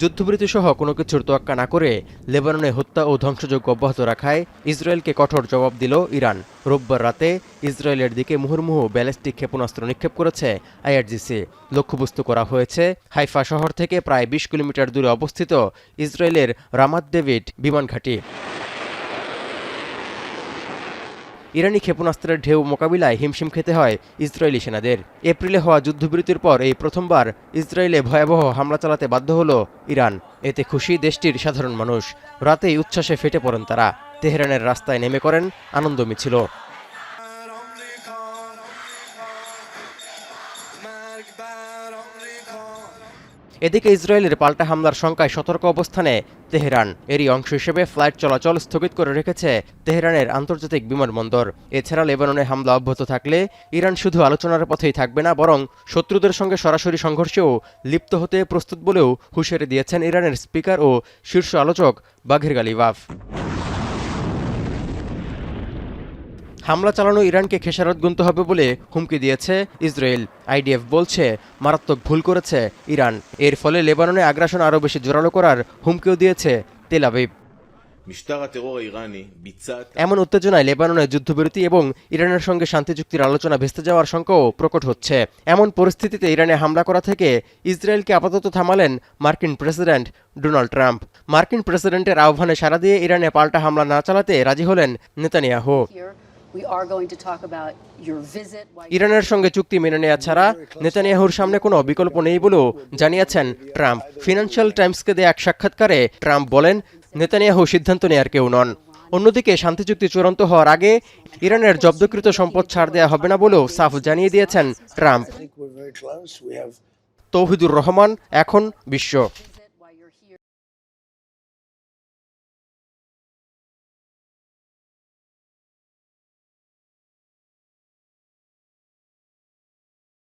যুদ্ধবিরতি সহ কোনো কিছুর তোয়াক্কা না করে লেবাননে হত্যা ও ধ্বংসযজ্ঞ অব্যাহত রাখায় ইসরায়েলকে কঠোর জবাব দিল ইরান। রোববার রাতে ইসরায়েলের দিকে মুহুর্মুহু ব্যালিস্টিক ক্ষেপণাস্ত্র নিক্ষেপ করেছে আইআরজিসি। লক্ষ্যবস্তু করা হয়েছে হাইফা শহর থেকে প্রায় ২০ কিলোমিটার দূরে অবস্থিত ইসরায়েলের রামাত ডেভিড বিমান ঘাঁটি। ইরানি ক্ষেপণাস্ত্রের ঢেউ মোকাবিলায় হিমশিম খেতে হয় ইসরায়েলি সেনাদের। এপ্রিলে হওয়া যুদ্ধবিরতির পর এই প্রথমবার ইসরায়েলে ভয়াবহ হামলা চালাতে বাধ্য হল ইরান। এতে খুশি দেশটির সাধারণ মানুষ। রাতেই উচ্ছ্বাসে ফেটে পড়েন তারা। তেহরানের রাস্তায় নেমে করেন আনন্দ মিছিল। এদিকে ইসরায়েলের পাল্টা হামলার শঙ্কায় সতর্ক অবস্থানে তেহরান। এরই অংশ হিসেবে ফ্লাইট চলাচল স্থগিত করে রেখেছে তেহরানের আন্তর্জাতিক বিমানবন্দর। এছাড়া লেবাননে হামলা অব্যাহত থাকলে ইরান শুধু আলোচনার পথেই থাকবে না, বরং শত্রুদের সঙ্গে সরাসরি সংঘর্ষেও লিপ্ত হতে প্রস্তুত বলেও হুঁশিয়ারি দিয়েছেন ইরানের স্পিকার ও শীর্ষ আলোচক বাঘের গালিবাফ। হামলা চালানো ইরানকে খেসারত গুনতে হবে বলে হুমকি দিয়েছে ইসরায়েল। আইডিএফ বলছে মারাত্মক ভুল করেছে ইরান। এর ফলে লেবাননে আগ্রাসন আরও বেশি জোরালো করার হুমকিও দিয়েছে তেল আবিব। এমন উত্তেজনায় লেবাননের যুদ্ধবিরতি এবং ইরানের সঙ্গে শান্তি চুক্তির আলোচনা ভেস্তে যাওয়ার শঙ্কাও প্রকট হচ্ছে। এমন পরিস্থিতিতে ইরানে হামলা করা থেকে ইসরায়েলকে আপাতত থামালেন মার্কিন প্রেসিডেন্ট ডোনাল্ড ট্রাম্প। মার্কিন প্রেসিডেন্টের আহ্বানে সাড়া দিয়ে ইরানে পাল্টা হামলা না চালাতে রাজি হলেন নেতানিয়াহু। ইরানের সঙ্গে চুক্তি মেনে নেওয়া ছাড়া নেতানিয়াহুর সামনে কোনো বিকল্প নেই বলেও জানিয়েছেন ট্রাম্প। ফিনান্সিয়াল টাইমসকে দেয়া এক সাক্ষাৎকারে ট্রাম্প বলেন, নেতানিয়াহু সিদ্ধান্ত নেয়ার কেউ নন। অন্যদিকে শান্তি চুক্তি চূড়ান্ত হওয়ার আগে ইরানের জব্দকৃত সম্পদ ছাড় দেওয়া হবে না বলেও সাফ জানিয়ে দিয়েছেন ট্রাম্প। তৌহিদুর রহমান, এখন বিশ্ব।